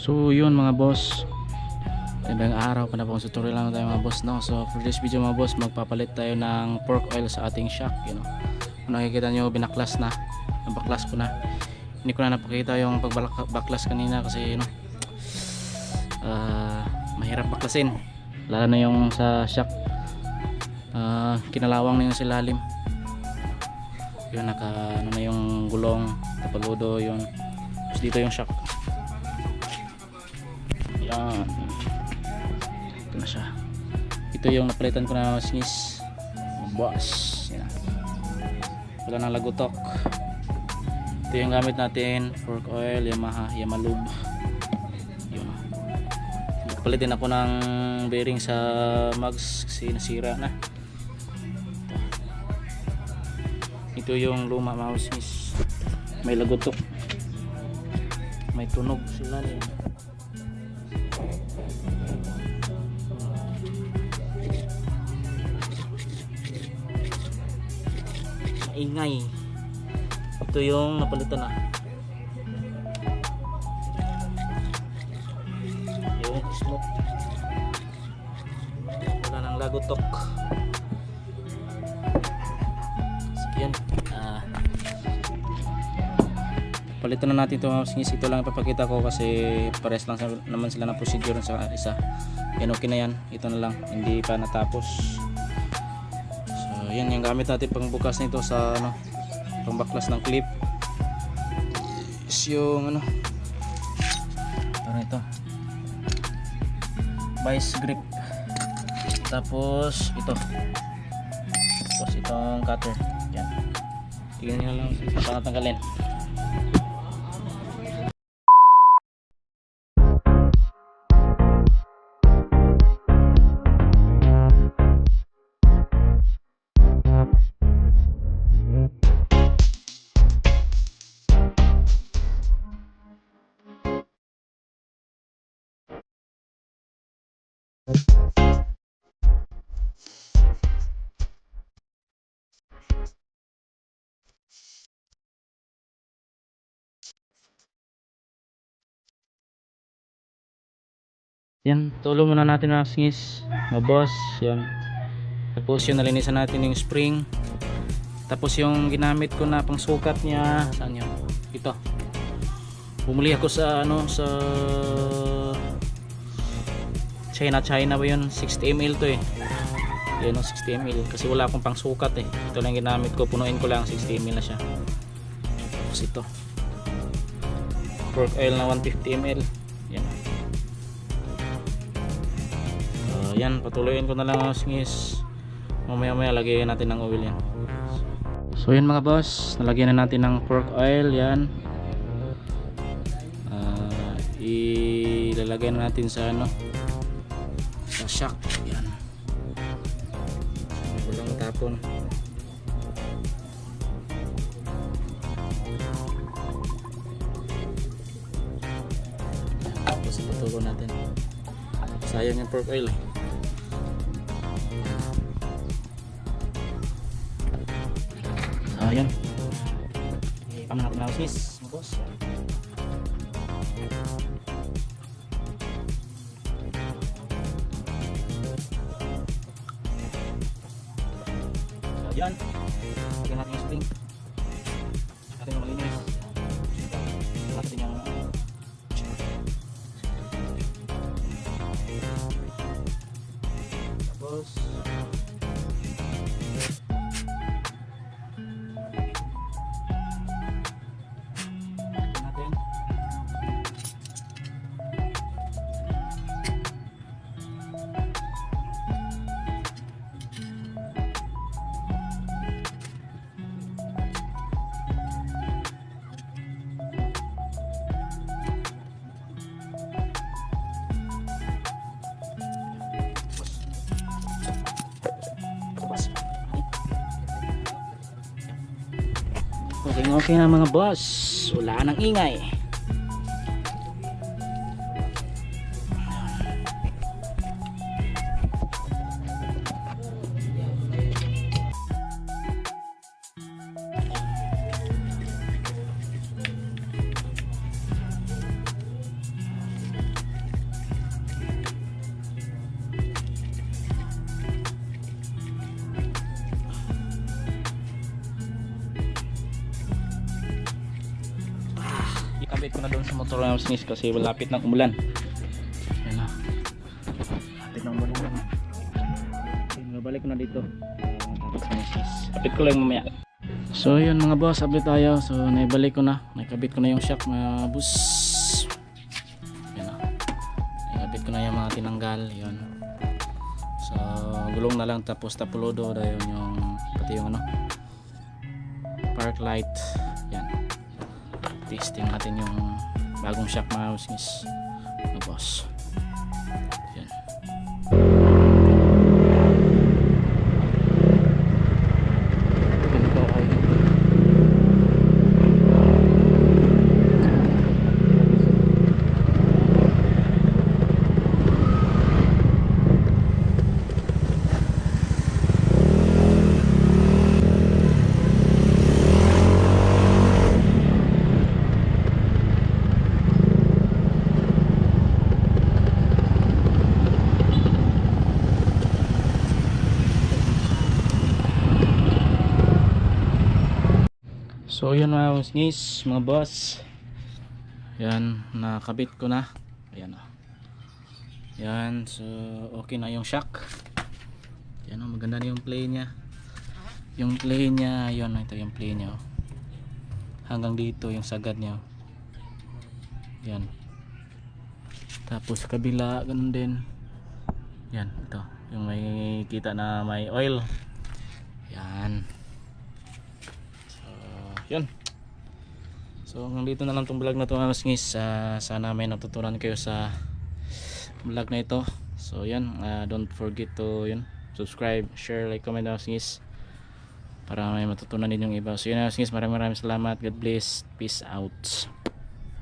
So yun mga boss, ibang araw pa na pong tutorial lang tayo mga boss, no? So for this video mga boss, magpapalit tayo ng pork oil sa ating shock, you know. Kung nakikita nyo, binaklas na, nabaklas ko na. Hindi ko na napakita yung pagbaklas kanina kasi mahirap baklasin, lalo na yung sa shock. Kinalawang na yung silalim, yun, na yung gulong, kapaludo yun. Tapos dito yung shock. Yan, ito na siya. Ito yung napalitan ko na snis boss. Yan, wala nang lagutok. Ito yung gamit natin, fork oil, Yamaha Yamalube. Yun, napalitin ako ng bearing sa mags kasi nasira na. Ito yung luma mga snis, may lagutok, may tunog sila rin. Ingay. Ito yung napalitan na. Yung smoke, wala nang lagutok. So yan, palitan na natin ito mga singis. Ito lang ipapakita ko kasi pares lang naman sila ng procedure sa isa. Yan, okay na yan. Ito na lang, hindi pa natapos. Yan yung gamit natin pang bukas nito sa pangbaklas ng clip is yung ito vice grip, tapos itong cutter. Yan, tingnan nyo lang para tanggalin. Yan, tulo muna natin mga singis, mga boss. Yan, tapos yun, nalinisan natin yung spring. Tapos yung ginamit ko na pang sukat niya, saan yun? Ito, bumili ako sa sa China ba yun, 60 ml to eh. Yan, 60 ml kasi wala akong pang sukat eh. Ito lang ginamit ko, punuin ko lang, 60 ml na siya. Tapos ito, pork oil na 150 ml. Yan. Yan, patuloyin ko na lang mga singis. Mamaya lagyan natin ng oil yan. So yan mga boss, nalagyan na natin ng pork oil. Yan, ilalagay na natin sa sa shock. Yan, walang tapon. Tapos ipatuloy natin, sayang yung pork oil. Ayan, ipam natin ang sis, mga boss. Ayan, lagyan natin yung spring, natin yung malinis, natin yung tapos okay na mga boss, wala nang ingay. doon sa motor ng snis kasi malapit ng umulan. Yan na. Malapit ng umulan naman. Okay, mabalik ko na dito. Kapit ko lang mamaya. So yun mga boss, update tayo. So naibalik ko na. Naikabit ko na yung shock mga boss. Yan na. Naikabit ko na yung mga tinanggal. Yun. So gulong na lang tapos tapulodo. Dahil yung pati yung ano, park light. Yan. Testing natin yung bagong shock mga boss. Yan. So yun mga snis, mga boss. Yan, nakabit ko na. Ayan o. Yan, so okay na yung shock. Yan o, maganda na yung play niya. Yung play niya, yun, ito yung play niya o. Hanggang dito yung sagad niya o. Yan. Tapos kabila, ganun din. Yan, ito. Yung may kita na may oil. Yan. Yun. So hanggang dito na lang tong vlog na to mga sngis. Sana may natutunan kayo sa vlog na ito. So yan, don't forget to subscribe, share, like, comment mga sngis para may matutunan din yung iba. So yun mga sngis, maraming salamat. God bless. Peace out.